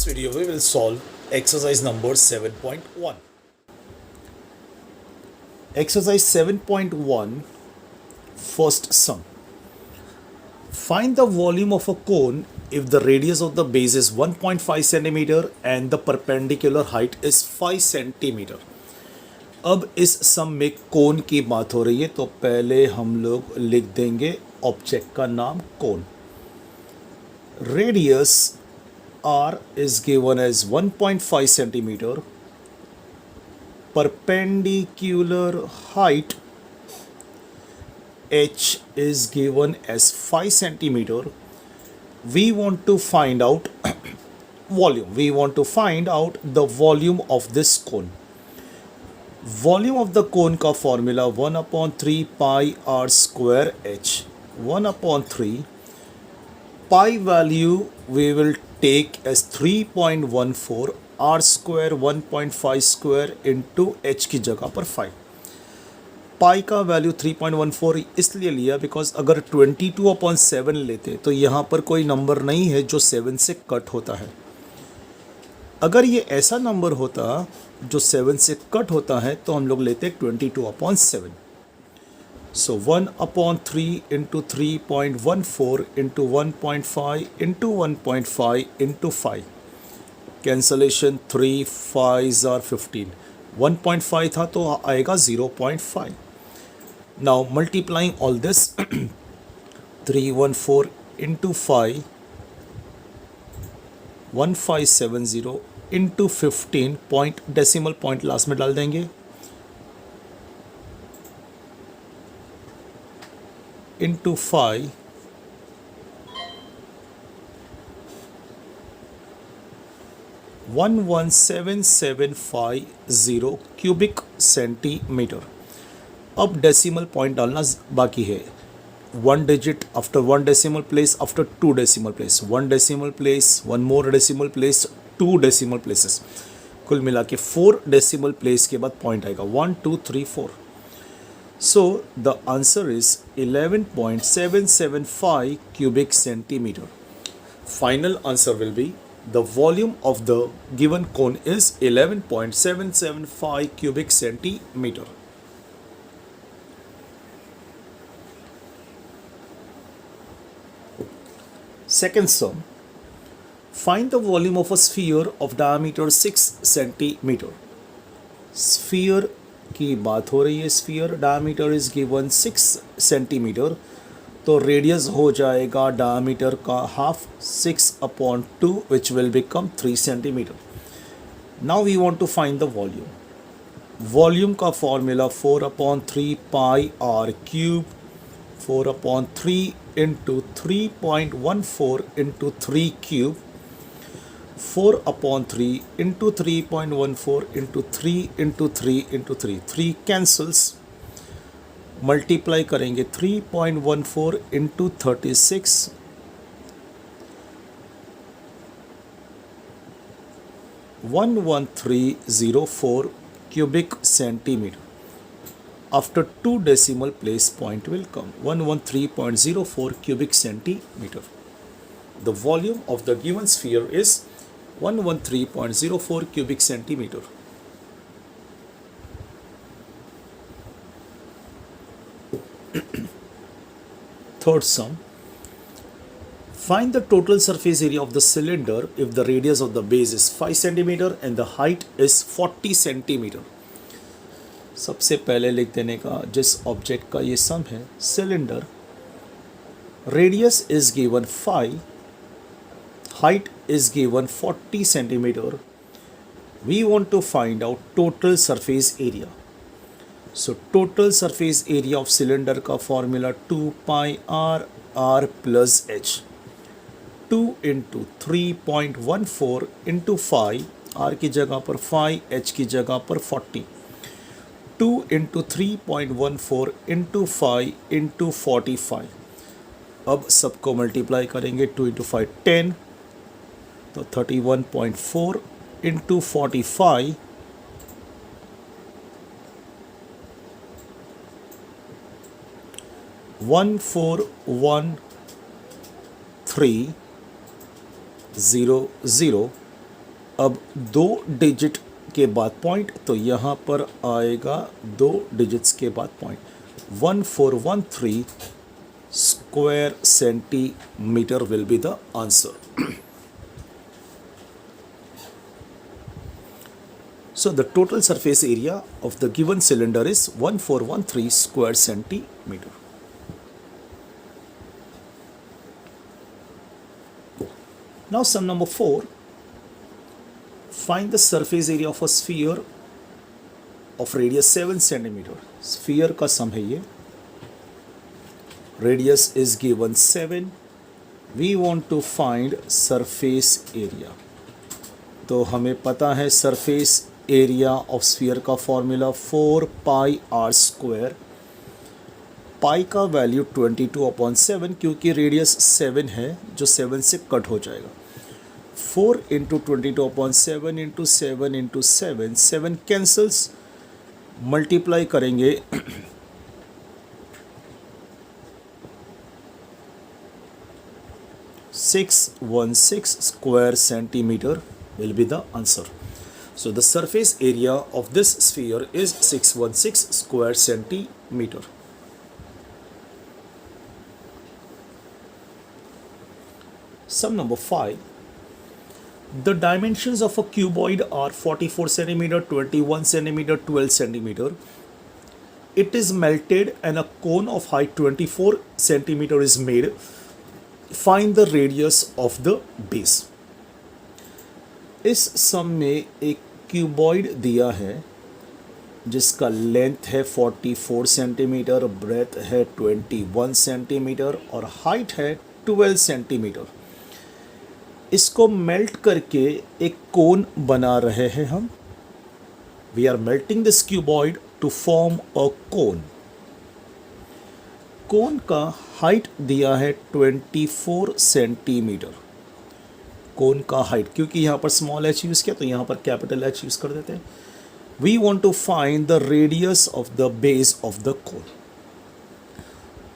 this video we will solve exercise number 7.1. Exercise 7.1, first sum. Find the volume of a cone if the radius of the base is 1.5 centimeter and the perpendicular height is 5 centimeter. अब इस सम में कोन की बात हो रही है, तो पहले हम लोग लिख देंगे ऑब्जेक्ट का नाम cone. Radius R is given as 1.5 centimeter. Perpendicular height H is given as 5 centimeter. We want to find out volume. We want to find out the volume of this cone. Volume of the cone का formula 1/3 pi r square h. 1/3 pi value we will take as 3.14 r square 1.5 square into h की जगह पर 5. पाई का value 3.14 इसलिए लिया because अगर 22/7 लेते तो यहाँ पर कोई नंबर नहीं है जो 7 से कट होता है. अगर ये ऐसा नंबर होता जो 7 से कट होता है तो हम लोग लेते 22/7. So 1/3 into 3.14 into 1.5 into 1.5 into 5. Cancellation 3 5s are 15. 1.5 था तो आएगा 0.5. Now multiplying all this 314 into 5 1570 into 15 point decimal point last में डाल देंगे into 5 11750 क्यूबिक सेंटीमीटर. अब डेसिमल पॉइंट डालना बाकी है. 1 digit after 1 decimal place, after 2 decimal place, 1 decimal place, 1 more decimal place, 2 decimal places. कुल मिला के 4 decimal place के बाद पॉइंट आएगा 1 2 3 4. So the answer is 11.775 cubic centimeter. Final answer will be the volume of the given cone is 11.775 cubic centimeter. Second sum. Find the volume of a sphere of diameter 6 centimeter. Sphere की बात हो रही है. Sphere diameter is given 6 centimetre, तो radius हो जाएगा diameter का half 6/2 which will become 3 centimetre. Now we want to find the volume. Volume का formula 4/3 pi R cube 4/3 into 3.14 into 3 cube 4/3 into 3.14 into 3 into 3 into 3. 3 cancels. Multiply करेंगे 3.14 into 36 11304 cubic centimeter. After 2 decimal place point will come 113.04 cubic centimeter. The volume of the given sphere is 113.04 cubic centimeter. Third sum. Find the total surface area of the cylinder if the radius of the base is 5 centimeter and the height is 40 centimeter. सबसे पहले लिख देने का जिस object का ये सम है cylinder. Radius is given 5, height is given 40 centimeter. We want to find out total surface area. So total surface area of cylinder का formula 2 pi r plus h. 2 into 3.14 into 5, r की जगह पर 5, h की जगह पर 40. 2 into 3.14 into 5 into 45. अब सबको multiply करेंगे 2 into 5 10, तो 31.4 into 45 141,300 अब 2 डिजिट के बाद पॉइंट, तो यहाँ पर आएगा 2 डिजिट्स के बाद point. 1413 square centimeter will be the answer. So the total surface area of the given cylinder is 1413 square centimeter. Now sum number 4. Find the surface area of a sphere of radius 7 centimeter. Sphere का sum है ये. Radius is given 7. We want to find surface area. तो हमें पता है surface area of sphere का formula 4 pi r square. पाई का value 22/7 क्योंकि रेडियस 7 है जो 7 से कट हो जाएगा। 4 into 22/7 into 7 into 7, 7 cancels, multiply करेंगे 616 square centimeter will be the answer. So the surface area of this sphere is 616 square centimeter. Sum number 5. The dimensions of a cuboid are 44 centimeter, 21 centimeter, 12 centimeter. It is melted and a cone of height 24 centimeter is made. Find the radius of the base. इस सम में एक cuboid दिया है जिसका length है 44 centimetre, breath है 21 centimetre और height है 12 सेंटीमीटर। इसको मेल्ट करके एक कोन बना रहे हैं हम। We are melting this cuboid to form a cone. Cone का हाइट दिया है 24 सेंटीमीटर। कोन का हाइट, क्योंकि यहाँ पर स्मॉल एच यूज़ किया तो यहाँ पर कैपिटल एच यूज़ कर देते हैं। We want to find the radius of the base of the cone.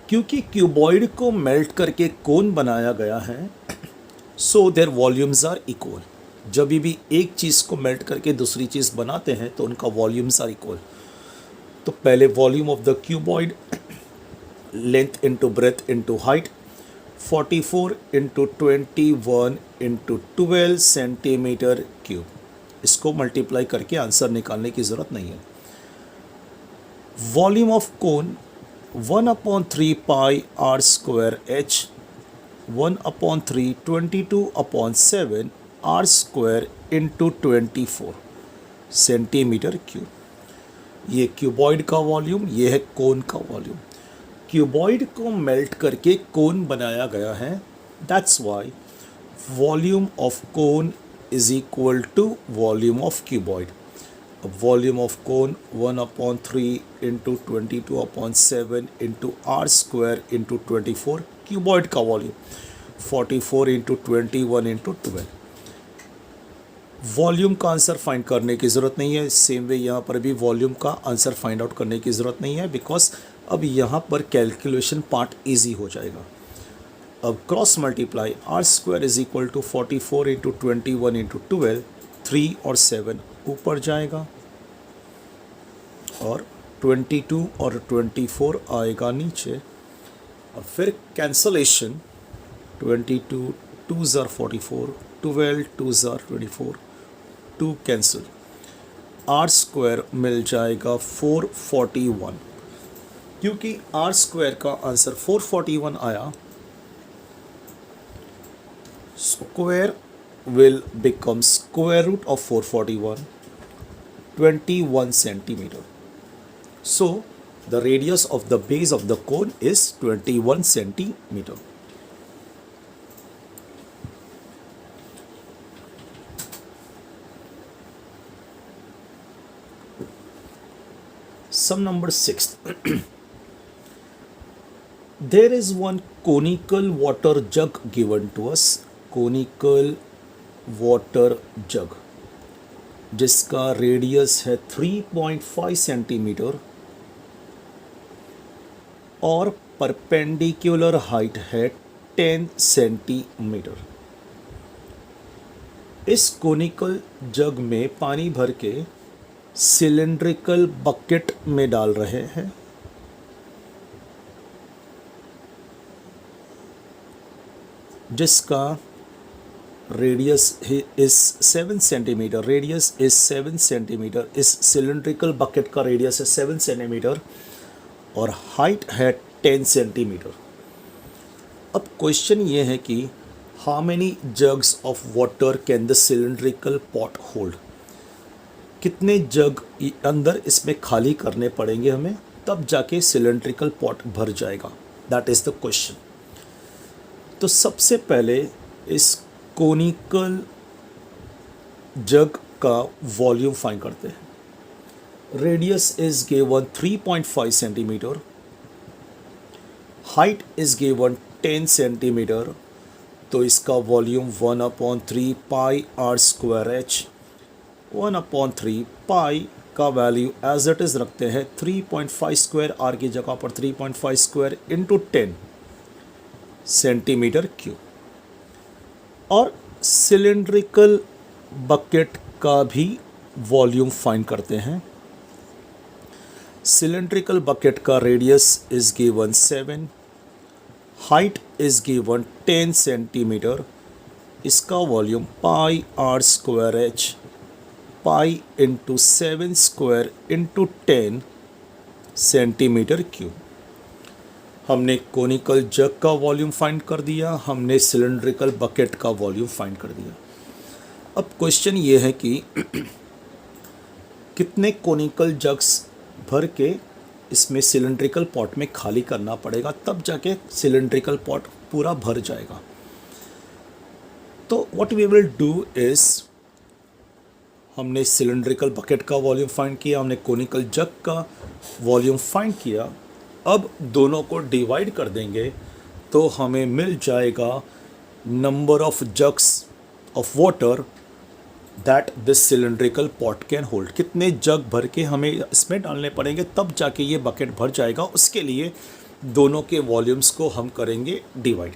क्योंकि क्यूबॉइड को मेल्ट करके कोन बनाया गया है, so their volumes are equal. जब भी एक चीज़ को मेल्ट करके दूसरी चीज़ बनाते हैं तो उनका वॉल्यूम्स आर इक्वल। तो पहले volume of the cuboid, length into breadth into height, 44 into 21 into 12 centimetre cube. इसको मल्टीप्लाई करके आंसर निकालने की ज़रूरत नहीं है। Volume of cone 1/3 pi are square h, 1/3 22/7 r square into 24 centimetre cube. ये क्यूबॉइड का वॉल्यूम, ये है कोन का वॉल्यूम। क्यूबॉइड को मेल्ट करके कोन बनाया गया है, that's why volume of cone is equal to volume of cuboid. अब volume of cone 1/3 into 22/7 into R square into 24, cuboid का वॉल्यूम 44 इंटू 21 इंटू 12। वॉल्यूम का आंसर फाइंड करने की ज़रूरत नहीं है। सेम वे यहाँ पर भी वॉल्यूम का आंसर फाइंड आउट करने की ज़रूरत नहीं है, बिकॉज अब यहाँ पर कैलकुलेशन पार्ट इजी हो जाएगा। अब cross multiply r square is equal to 44 into 21 into 12, 3 और 7 ऊपर जाएगा और 22 और 24 आएगा नीचे। और फिर cancellation, 22 2s are 44, 12 2s are 24, 2 cancel, R square मिल जाएगा 441। क्योंकि आर स्क्वायर का आंसर 441 आया, square will become square root of 441, 21 centimeter. So the radius of the base of the cone is 21 centimeter. Sum number 6. There is one conical water jug given to us. Conical water jug जिसका radius है 3.5 centimetre और perpendicular height है 10 centimetre. इस conical जग में पानी भर के cylindrical bucket में डाल रहे हैं। जिसका radius is 7 centimetre. Radius is 7 centimetre. इस सिलिंड्रिकल बकेट का रेडियस है 7 सेंटीमीटर और हाइट है 10 सेंटीमीटर। अब क्वेश्चन ये है कि how many jugs of water can the cylindrical pot hold. कितने जग अंदर इसमें खाली करने पड़ेंगे हमें, तब जाके सिलिंड्रिकल पॉट भर जाएगा। That is the question. तो सबसे पहले इस कोनिकल जग का वॉल्यूम फाइंड करते हैं। Radius is given 3.5 centimetre, height is given 10 centimetre, तो इसका volume 1/3 pi are square h. 1/3 pi का वैल्यू एज इट इज़ रखते हैं 3.5 स्क्वायर, आर की जगह पर 3.5 स्क्वायर इंटू 10 सेंटीमीटर क्यूब। और सिलिंड्रिकल बकेट का भी वॉल्यूम फाइंड करते हैं। सिलिंड्रिकल बकेट का radius is given 7, height is given 10 centimetre, इसका volume pi are square H, pi into 7 square into 10 centimetre cube. हमने कोनिकल जग का वॉल्यूम फाइंड कर दिया, हमने सिलिंड्रिकल बकेट का वॉल्यूम फाइंड कर दिया। अब क्वेश्चन ये है कि कितने कोनिकल जग्स भर के इसमें सिलिंड्रिकल पॉट में खाली करना पड़ेगा, तब जाके सिलिंड्रिकल पॉट पूरा भर जाएगा। तो what we will do is, हमने सिलिंड्रिकल बकेट का वॉल्यूम फाइंड किया, हमने कोनिकल जग का वॉल्यूम फाइंड किया। अब दोनों को डिवाइड कर देंगे तो हमें मिल जाएगा number of jugs of water that this cylindrical pot can hold. कितने जग भर के हमें इसमें डालने पड़ेंगे तब जाके ये बकेट भर जाएगा। उसके लिए दोनों के वॉल्यूम्स को हम करेंगे divide.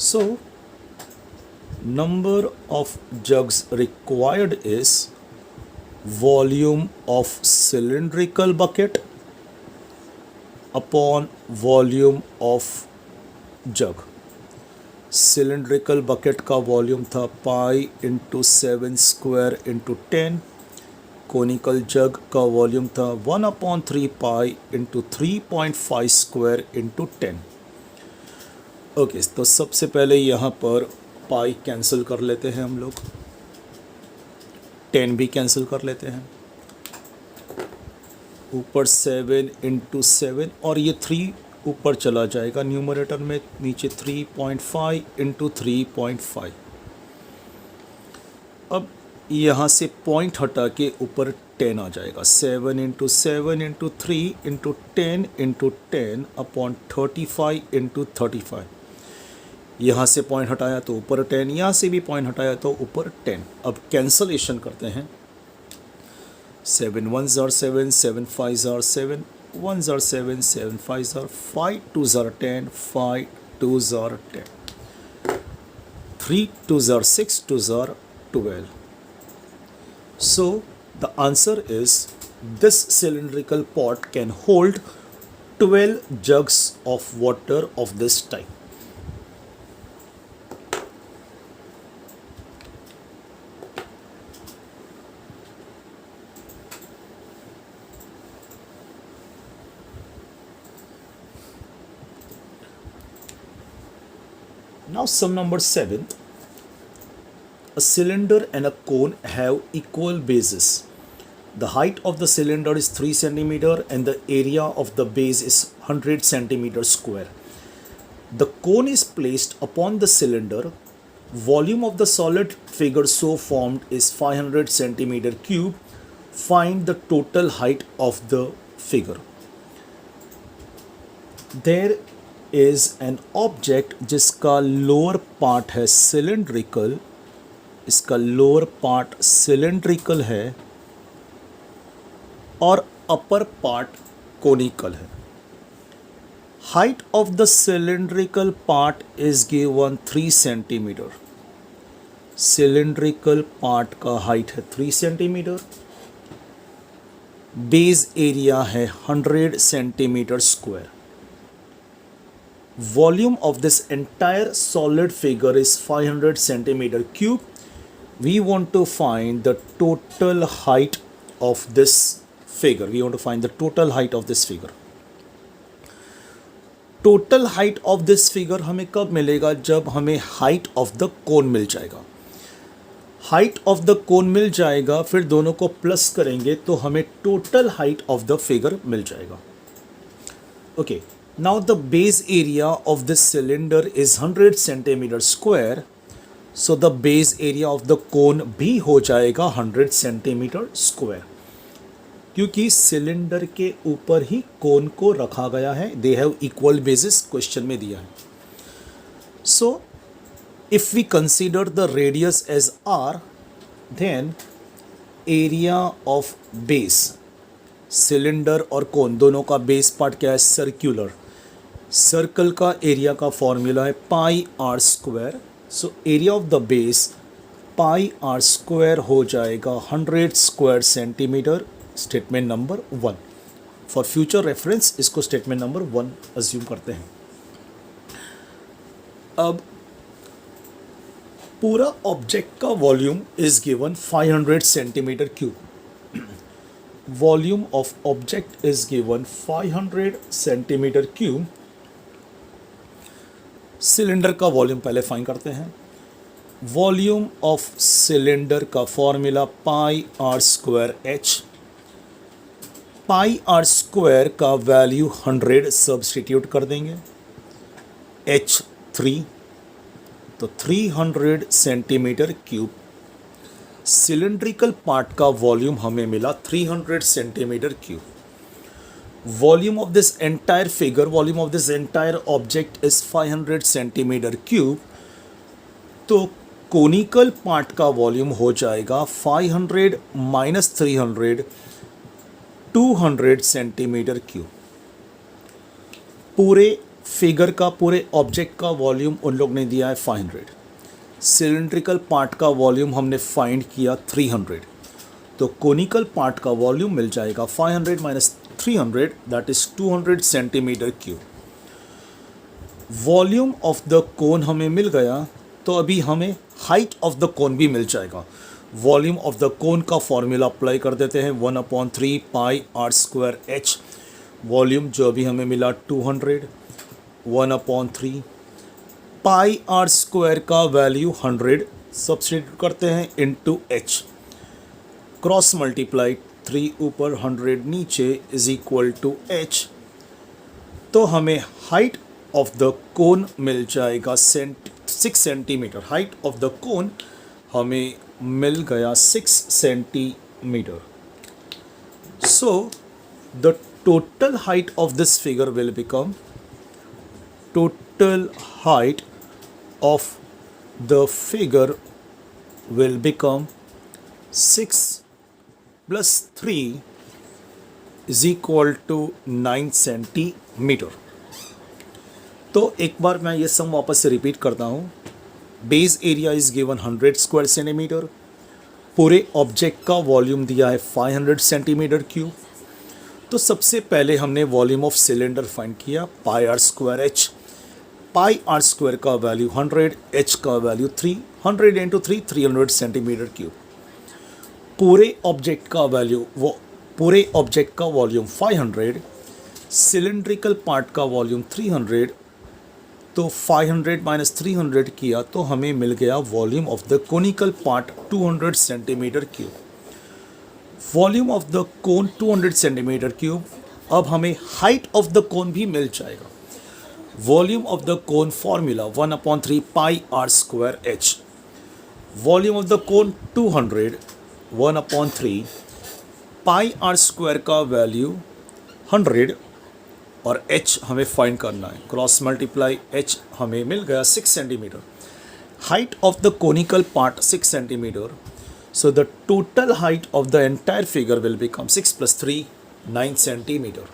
So number of jugs required is volume of cylindrical bucket upon volume of jug। cylindrical bucket का वॉल्यूम था pi into 7 square into 10। Conical jug का वॉल्यूम था 1/3 pi into 3.5 square into 10। Okay, तो सबसे पहले यहाँ पर पाई कैंसिल कर लेते हैं हम लोग, 10 भी कैंसिल कर लेते हैं, ऊपर 7 इंटू 7 और ये 3 ऊपर चला जाएगा न्यूमरेटर में, नीचे 3.5 इंटू 3.5। अब यहाँ से पॉइंट हटा के ऊपर 10 आ जाएगा, 7 into 7 into 3 into 10 into 10 upon 35 into 35। यहाँ से पॉइंट हटाया तो ऊपर 10, यहाँ से भी पॉइंट हटाया तो ऊपर 10। अब कैंसलेशन करते हैं, 7 1s are 7, 7 5s are 7, 1s are 7, 7 5s are 5, 2s are 10, 5 2s are 10, 3 2s are 6, 2s are 12. So the answer is this cylindrical pot can hold 12 jugs of water of this type. Now sum number 7. A cylinder and a cone have equal bases. The height of the cylinder is 3 centimeter and the area of the base is 100 centimeter square. The cone is placed upon the cylinder. Volume of the solid figure so formed is 500 centimeter cube. Find the total height of the figure. There is an object जिसका lower part है cylindrical, इसका lower part cylindrical है और upper part conical है। height of the cylindrical part is given 3 centimeter. cylindrical part का height है 3 centimeter. base area है 100 centimeter square. volume of this entire solid figure is 500 centimeter cube. We want to find the total height of this figure. We want to find the total height of this figure. Total height of this figure हमें कब मिलेगा? जब हमें height of the cone मिल जाएगा. Height of the cone मिल जाएगा, फिर दोनों को प्लस करेंगे तो हमें total height of the figure मिल जाएगा. Okay, now the base area of this cylinder is 100 centimetre square. So the base area of the cone भी हो जाएगा 100 सेंटीमीटर स्क्वायर, क्योंकि सिलेंडर के ऊपर ही कोन को रखा गया है. They have equal bases question में दिया है. So if we consider the radius as R, then area of base, cylinder और कोन दोनों का बेस पार्ट क्या है? सर्कुलर. सर्कल का एरिया का फॉर्मूला है pi are square. So area of the base pi are square हो जाएगा 100 square centimetre. Statement number 1. For future reference इसको स्टेटमेंट नंबर 1 अज्यूम करते हैं. अब पूरा ऑब्जेक्ट का volume is given 500 centimetre cube. Volume of object is given 500 centimetre cube. Cylinder का volume पहले फाइंड करते हैं. वॉल्यूम ऑफ सिलेंडर का formula pi are square H. Pi are square का वैल्यू 100 सब्सटीट्यूट कर देंगे. एच 3, तो 300 सेंटीमीटर क्यूब. सिलेंड्रिकल पार्ट का वॉल्यूम हमें मिला 300 centimetre cube. Volume of this entire figure, volume of this entire object is 500 centimetre cube. तो conical part का volume हो जाएगा 500 माइनस 300, 200 सेंटीमीटर क्यूब. पूरे फिगर का, पूरे ऑब्जेक्ट का वॉल्यूम उन लोग ने दिया है 500. सिलेंड्रिकल पार्ट का वॉल्यूम हमने फाइंड किया 300. तो कोनिकल पार्ट का वॉल्यूम मिल जाएगा 500 minus 300, that is 200 centimetre cube. Volume of the cone हमें मिल गया, तो अभी हमें हाइट ऑफ द कोन भी मिल जाएगा. वॉल्यूम ऑफ द कोन का फॉर्मूला अप्लाई कर देते हैं 1/3 pi are square h. Volume जो अभी हमें मिला 200, 1/3 पाई आर स्क्वायर का वैल्यू 100 सब्स्टिट्यूट करते हैं इनटू एच. क्रॉस मल्टीप्लाई 3 ऊपर 100 नीचे इज इक्वल टू एच. तो हमें हाइट ऑफ द कोन मिल जाएगा 6 centimetre. Height of the cone हमें मिल गया 6 centimetre. So the total height of this figure will become, total height of the figure will become 6 plus 3 is equal to 9 centimeter. तो एक बार मैं ये सम वापस से रिपीट करता हूँ. Base area is given 100 square centimetre. पूरे ऑब्जेक्ट का वॉल्यूम दिया है 500 सेंटीमीटर क्यूब. तो सबसे पहले हमने वॉल्यूम ऑफ सिलेंडर फाइंड किया pi are square H. Pi are square का वैल्यू 100, एच का वैल्यू 3, 100 इंटू 3 300 सेंटीमीटर क्यूब. पूरे ऑब्जेक्ट का वैल्यू, वो पूरे ऑब्जेक्ट का वॉल्यूम 500, सिलेंड्रिकल पार्ट का वॉल्यूम 300. तो 500 माइनस 300 किया तो हमें मिल गया volume of the conical part 200 centimetre cube. Volume of the cone 200 centimetre cube. अब हमें हाइट ऑफ द कोन भी मिल जाएगा. Volume of the cone formula 1/3 pi are square h. Volume of the cone 200, 1/3 pi are square का value 100 और h हमें find करना है. क्रॉस मल्टीप्लाई h हमें मिल गया 6 centimetre. Height of the conical part 6 centimetre. So the total height of the entire figure will become 6 plus 3, 9 centimeter.